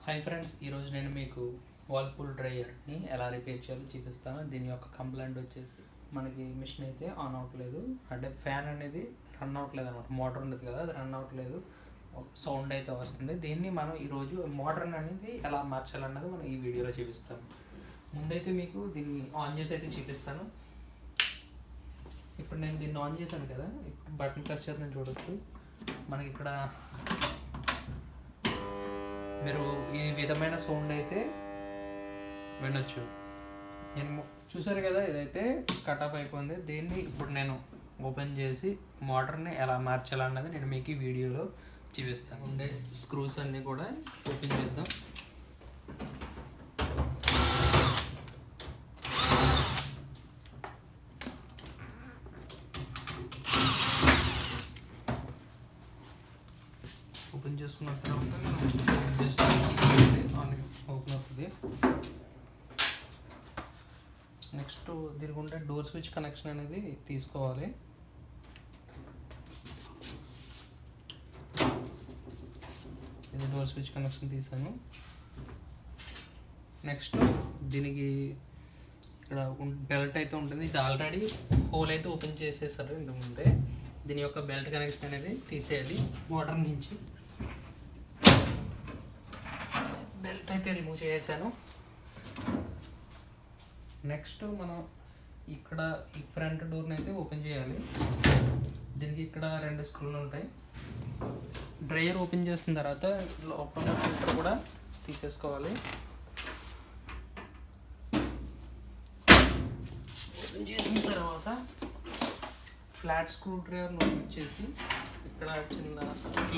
Hi friends, ఈరోజు నేను మీకు వాల్పూల్ డ్రైయర్ని ఎలా రిపేర్ చేయాలో చూపిస్తాను. దీని యొక్క కంప్లైంట్ వచ్చేసి మనకి మిషన్ అయితే ఆన్ అవ్వట్లేదు, అంటే ఫ్యాన్ అనేది రన్ అవ్వట్లేదు అనమాట. మోటార్ ఉండదు కదా, అది రన్ అవ్వట్లేదు, సౌండ్ అయితే వస్తుంది. దీన్ని మనం ఈరోజు మోటార్ అనేది ఎలా మార్చాలన్నది మనం ఈ వీడియోలో చూపిస్తాము. ముందైతే మీకు దీన్ని ఆన్ చేసి అయితే చూపిస్తాను. ఇప్పుడు నేను దీన్ని ఆన్ చేశాను కదా, ఇప్పుడు బటన్ ప్రెస్ చేసి నేను చూడొచ్చు. మనకి ఇక్కడ మీరు ఈ విధమైన సౌండ్ అయితే వినొచ్చు. నేను చూసారు కదా, ఇదైతే కట్ ఆఫ్ అయిపోయింది. దీన్ని ఇప్పుడు నేను ఓపెన్ చేసి మోటార్ని ఎలా మార్చాలన్నది నేను మీకు ఈ వీడియోలో చూపిస్తాను. ఉండే స్క్రూస్ అన్నీ కూడా ఓపెన్ చేద్దాం. ఓపెన్ చేసుకున్న తర్వాత జస్ట్ ఓపెన్ అవుతుంది. నెక్స్ట్ దీనికి ఉండే డోర్ స్విచ్ కనెక్షన్ అనేది తీసుకోవాలి. ఇది డోర్ స్విచ్ కనెక్షన్ తీసాను. నెక్స్ట్ దీనికి ఇక్కడ బెల్ట్ అయితే ఉంటుంది. ఇది ఆల్రెడీ హోల్ అయితే ఓపెన్ చేసేసారు ఇంతకుముందే. దీని యొక్క బెల్ట్ కనెక్షన్ అనేది తీసేయాలి. మోటార్ నుంచి బెల్ట్ అయితే రిమూవ్ చేసాను. నెక్స్ట్ మనం ఇక్కడ ఈ ఫ్రంట్ డోర్ని అయితే ఓపెన్ చేయాలి. దీనికి ఇక్కడ 2 స్క్రూలు ఉంటాయి. డ్రైయర్ ఓపెన్ చేసిన తర్వాత లోపల ఫిల్టర్ కూడా తీసేసుకోవాలి. ఓపెన్ చేసిన తర్వాత ఫ్లాట్ స్క్రూ డ్రైవర్ని యూజ్ చేసి ఇక్కడ చిన్న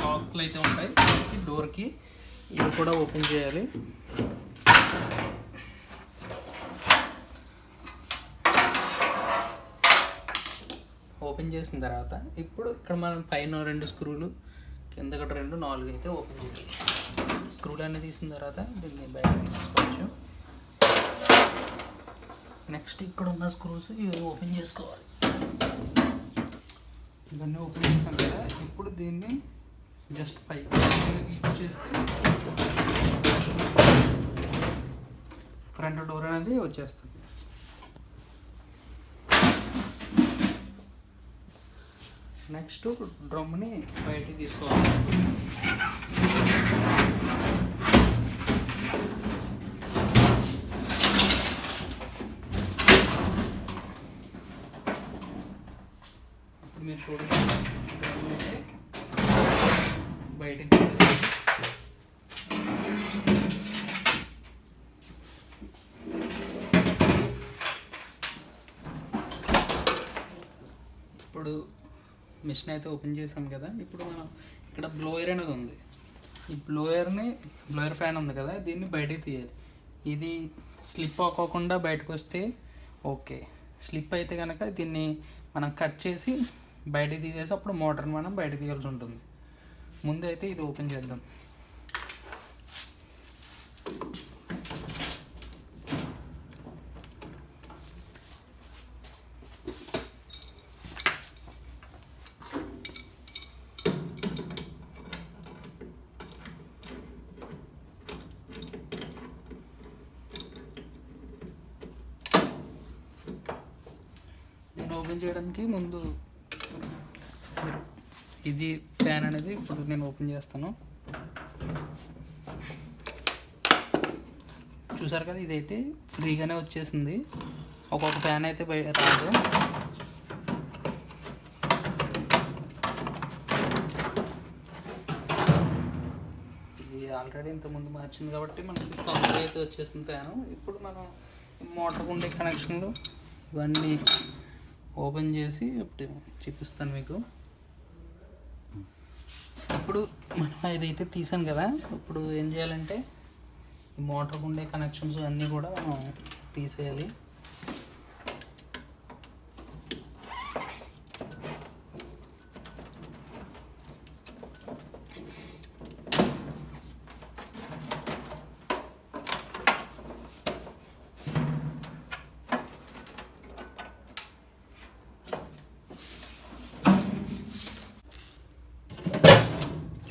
లాక్లు అయితే ఉంటాయి డోర్కి, ఇవి కూడా ఓపెన్ చేయాలి. ఓపెన్ చేసిన తర్వాత ఇప్పుడు ఇక్కడ మనం పైన 2 స్క్రూలు, కింద 2, 4 అయితే ఓపెన్ చేయాలి. స్క్రూలు అన్నీ తీసిన తర్వాత దీన్ని బయటకి తీసుకోవచ్చు. నెక్స్ట్ ఇక్కడ ఉన్న స్క్రూస్ ఇవి ఓపెన్ చేసుకోవాలి. ఇవన్నీ ఓపెన్ చేసాం కదా, ఇప్పుడు దీన్ని జస్ట్ పైకి ఇచ్చేసి ఫ్రంట్ డోర్ అనేది వచ్చేస్తుంది. నెక్స్ట్ డ్రమ్ని బయటికి తీసుకోవాలి. ఇప్పుడు మీరు చూడండి, డ్రమ్ అయితే బయటికి తీసేసి ఇప్పుడు మిషన్ అయితే ఓపెన్ చేసాం కదా. ఇప్పుడు మనం ఇక్కడ బ్లోయర్ అనేది ఉంది. ఈ బ్లోయర్ ఫ్యాన్ ఉంది కదా, దీన్ని బయటికి తీయాలి. ఇది స్లిప్ అవ్వకుండా బయటకు వస్తే ఓకే. స్లిప్ అయితే కనుక దీన్ని మనం కట్ చేసి బయటికి తీసేసి అప్పుడు మోటార్ని మనం బయటకు తీయాల్సి ఉంటుంది. ముందు అయితే ఇది ఓపెన్ చేద్దాం. ఓపెన్ చేయడానికి ముందు ఇది ఫ్యాన్ అనేది ఇప్పుడు నేను ఓపెన్ చేస్తాను. చూసారు కదా, ఇదైతే ఫ్రీగానే వచ్చేసింది. ఒక్కొక్క ఫ్యాన్ అయితే రాదు. ఇది ఆల్రెడీ ఇంతకుముందు మార్చింది కాబట్టి మనకి తొందరగా అయితే వచ్చేసింది ఫ్యాను. ఇప్పుడు మనం మోటార్కి ఉండే కనెక్షన్లు ఇవన్నీ ఓపెన్ చేసి ఇప్పుడు చూపిస్తాను మీకు. ఇప్పుడు మనం ఇదైతే తీసాను కదా, ఇప్పుడు ఏం చేయాలంటే ఈ మోటార్కి ఉండే కనెక్షన్స్ అన్నీ కూడా మనం తీసేయాలి.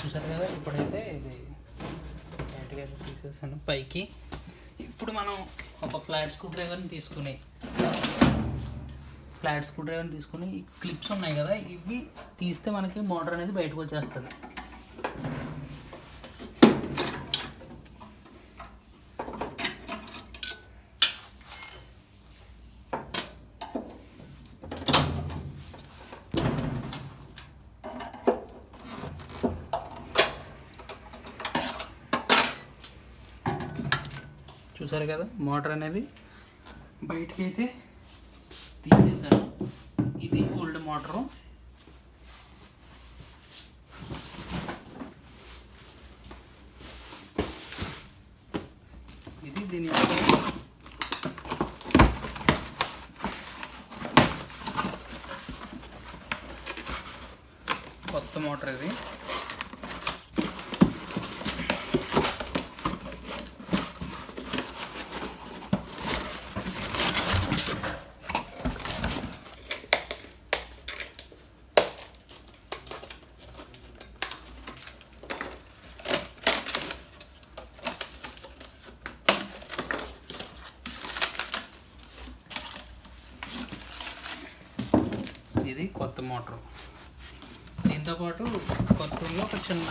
చూసారు కదా, ఇప్పుడైతే ఇది నీట్గా తీసేసాను పైకి. ఇప్పుడు మనం ఒక ఫ్లాట్ స్క్రూ డ్రైవర్ని తీసుకుని ఈ క్లిప్స్ ఉన్నాయి కదా, ఇవి తీస్తే మనకి మోటార్ అనేది బయటకు వచ్చేస్తుంది. చూసారు కదా, మోటార్ అనేది బయటకి అయితే తీసేసాను. ఇది ఓల్డ్ మోటరు. ఇది దీని కొత్త మోటార్. ఇది ఇది కొత్త మోటారు. దీంతోపాటు కొత్తలో ఒక చిన్న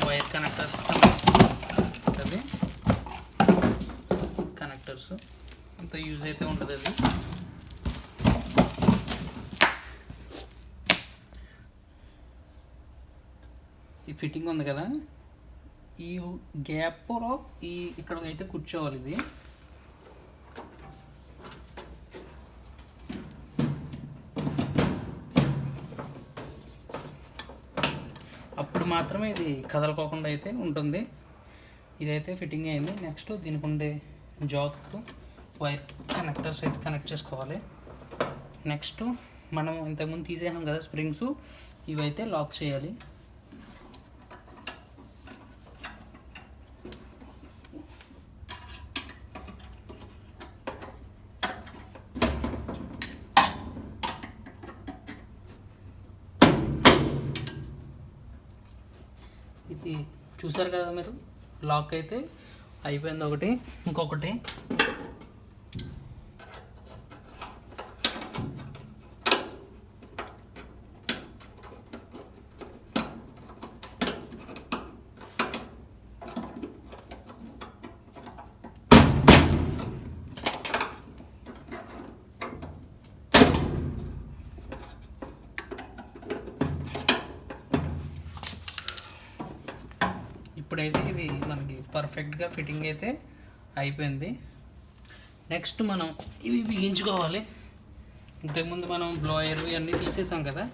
వైర్ కనెక్టర్స్ ఉంటుంది. కనెక్టర్స్ అంత యూజ్ అయితే ఉంటుంది. అది ఈ ఫిట్టింగ్ ఉంది కదా, ఈ గ్యాప్లో ఇక్కడ అయితే కూర్చోవాలి. ఇది అప్పుడు మాత్రమే ఇది కదలకోకుండా అయితే ఉంటుంది. ఇదైతే ఫిట్టింగ్ అయింది. నెక్స్ట్ దీనికి ఉండే జాక్ వైర్ కనెక్టర్స్ అయితే కనెక్ట్ చేసుకోవాలి. నెక్స్ట్ మనం ఇంతకుముందు తీసేసాం కదా స్ప్రింగ్స్, ఇవైతే లాక్ చేయాలి. ఇది చూసారు కదా మీరు, లాక్ అయితే అయిపోయింది ఒకటి. ఇంకొకటి ఇప్పుడైతే ఇది మనకి పర్ఫెక్ట్గా ఫిట్టింగ్ అయితే అయిపోయింది. నెక్స్ట్ మనం ఇవి బిగించుకోవాలి. ఇంతకుముందు మనం బ్లోయర్ ఇవన్నీ తీసేసాం కదా,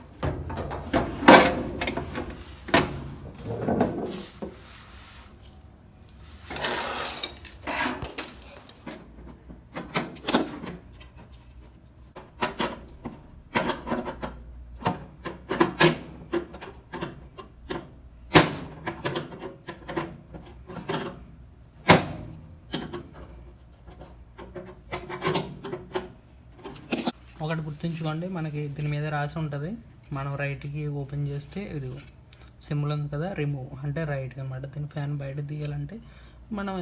ఒకటి గుర్తుంచుకోండి, మనకి దీని మీద రాసి ఉంటుంది. మనం రైట్కి ఓపెన్ చేస్తే ఇది సింబల్ ఉంది కదా, రిమూవ్ అంటే రైట్ అనమాట. దీన్ని ఫ్యాన్ బయట తీయాలంటే, మనం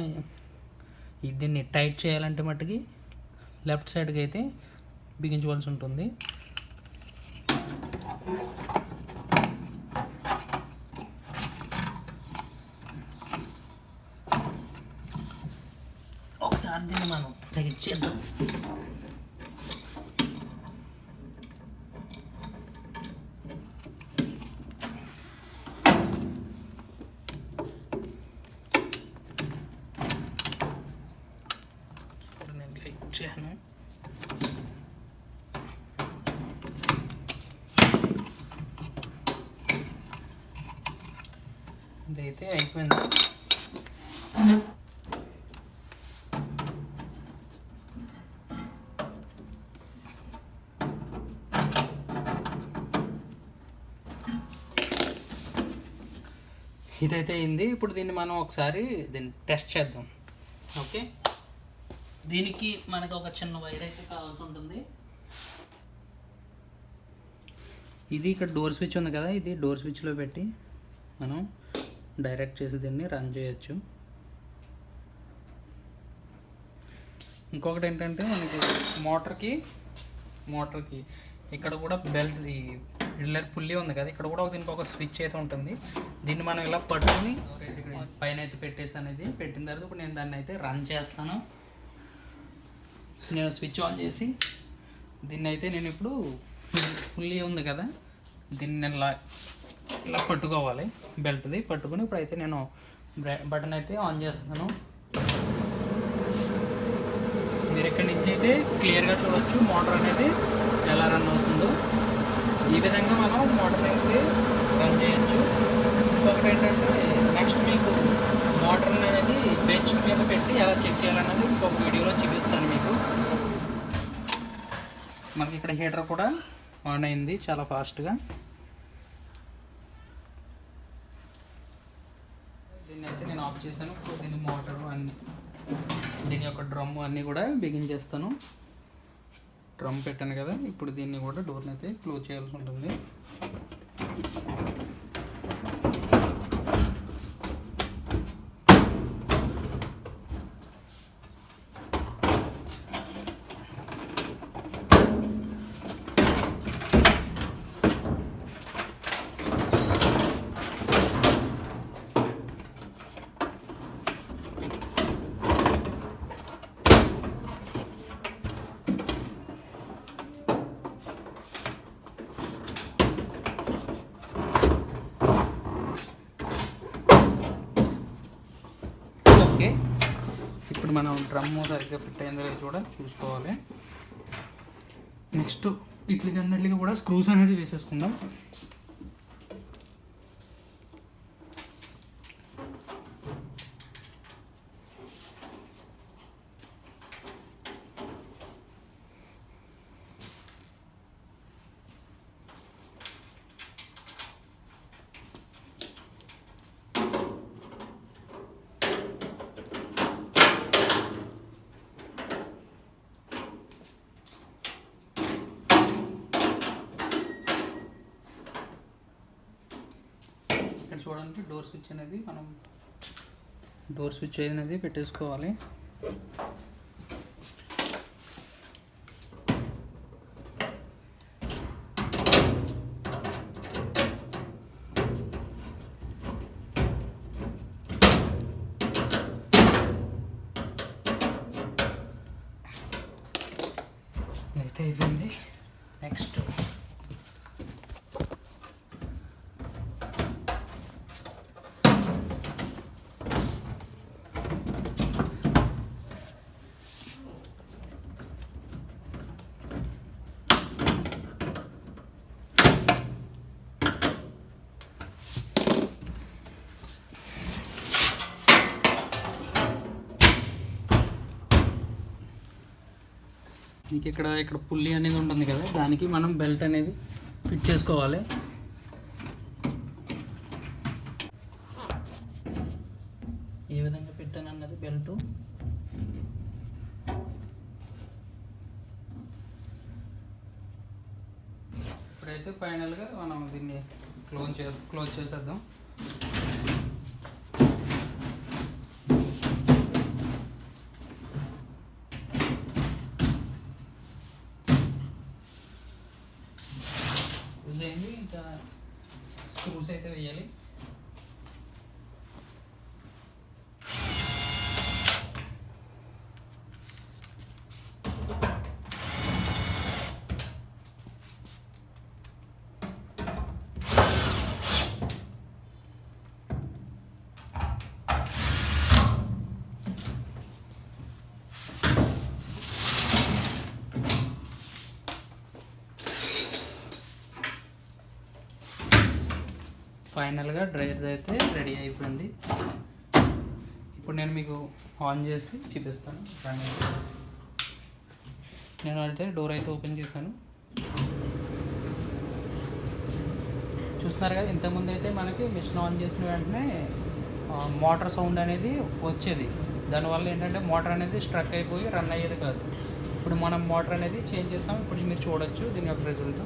దీన్ని టైట్ చేయాలంటే మట్టుకి లెఫ్ట్ సైడ్కి అయితే బిగించవలసి ఉంటుంది. ఒకసారి దీన్ని మనం టైట్ చేద్దాం. చేయను ఇదైతే అయిపోయింది. ఇదైతే అయింది. ఇప్పుడు దీన్ని మనం ఒకసారి దీన్ని టెస్ట్ చేద్దాం. ఓకే, దీనికి మనకు ఒక చిన్న వైర్ అయితే కావాల్సి ఉంటుంది. ఇది ఇక్కడ డోర్ స్విచ్ ఉంది కదా, ఇది డోర్ స్విచ్లో పెట్టి మనం డైరెక్ట్ చేసి దీన్ని రన్ చేయొచ్చు. ఇంకొకటి ఏంటంటే మనకి మోటార్కి ఇక్కడ కూడా బెల్ట్ రిల్లర్ పుల్లి ఉంది కదా, ఇక్కడ కూడా దీనికి ఒక స్విచ్ అయితే ఉంటుంది. దీన్ని మనం ఇలా పట్టుకుని పైన అయితే పెట్టేసి అనేది పెట్టిన తర్వాత ఇప్పుడు నేను దాన్ని అయితే రన్ చేస్తాను. నేను స్విచ్ ఆన్ చేసి దీన్ని అయితే నేను ఇప్పుడు పుల్లి ఉంది కదా, దీన్ని నేను ఇలా పట్టుకోవాలి, బెల్ట్ది పట్టుకుని ఇప్పుడైతే నేను బటన్ అయితే ఆన్ చేస్తాను. మీరు ఇక్కడి నుంచి అయితే క్లియర్గా చూడవచ్చు మోటార్ అనేది ఎలా రన్ అవుతుందో. ఈ విధంగా మనం మోటార్ అయితే రన్ చేయొచ్చు. ఇంకొకటి ఏంటంటే నెక్స్ట్ మీకు మోటార్ అనేది బెంచ్ మీద పెట్టి ఎలా చెక్ చేయాలన్నది ఇంకొక వీడియోలో చూపిస్తాను మీకు. మనకి ఇక్కడ హీటర్ కూడా ఆన్ అయింది చాలా ఫాస్ట్గా. దీన్ని అయితే నేను ఆఫ్ చేశాను. దీని మోటారు అన్ని, దీని యొక్క డ్రమ్ అన్నీ కూడా బిగించేస్తాను. డ్రమ్ పెట్టాను కదా, ఇప్పుడు దీన్ని కూడా డోర్ని అయితే క్లోజ్ చేయాల్సి ఉంటుంది. ఓకే, ఇప్పుడు మనం డ్రమ్ సరిగ్గా ఫిట్ అయిందో లేదో కూడా చూసుకోవాలి. నెక్స్ట్ వీటికి అన్నిటికీ కూడా స్క్రూస్ అనేది వేసేసుకుందాం. ఇక్కడ చూడడానికి డోర్ స్విచ్ అనేది పెట్టేసుకోవాలి. అయితే అయిపోయింది. నెక్స్ట్ మీకు ఇక్కడ పుల్లి అనేది ఉంటుంది కదా, దానికి మనం బెల్ట్ అనేది ఫిట్ చేసుకోవాలి. ఏ విధంగా పెట్టాను అన్నది బెల్ట్. ఇప్పుడైతే ఫైనల్గా మనం దీన్ని క్లోజ్ చేసేద్దాం. ఇంకా స్క్రూస్ అయితే వేయాలి. ఫైనల్గా డ్రైర్ అయితే రెడీ అయిపోయింది. ఇప్పుడు నేను మీకు ఆన్ చేసి చూపిస్తాను. నేను అయితే డోర్ అయితే ఓపెన్ చేశాను. చూస్తున్నారు కదా, ఇంతకుముందు అయితే మనకి మిషన్ ఆన్ చేసిన వెంటనే మోటార్ సౌండ్ అనేది వచ్చేది. దానివల్ల ఏంటంటే మోటార్ అనేది స్ట్రక్ అయిపోయి రన్ అయ్యేది కాదు. ఇప్పుడు మనం మోటార్ అనేది చేంజ్ చేసాం. ఇప్పుడు మీరు చూడొచ్చు దీని యొక్క రిజల్ట్.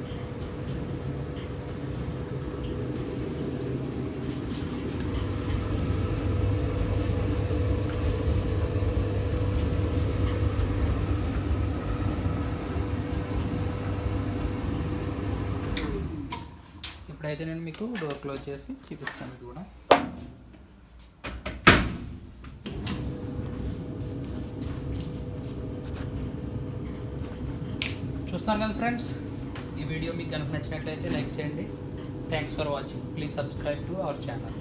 ఇప్పుడైతే నేను మీకు డోర్ క్లోజ్ చేసి చూపిస్తాను ఇది కూడా. చూస్తున్నారు కదా ఫ్రెండ్స్, ఈ వీడియో మీకు కనుక నచ్చినట్లయితే లైక్ చేయండి. Thanks for watching. Please subscribe to our channel.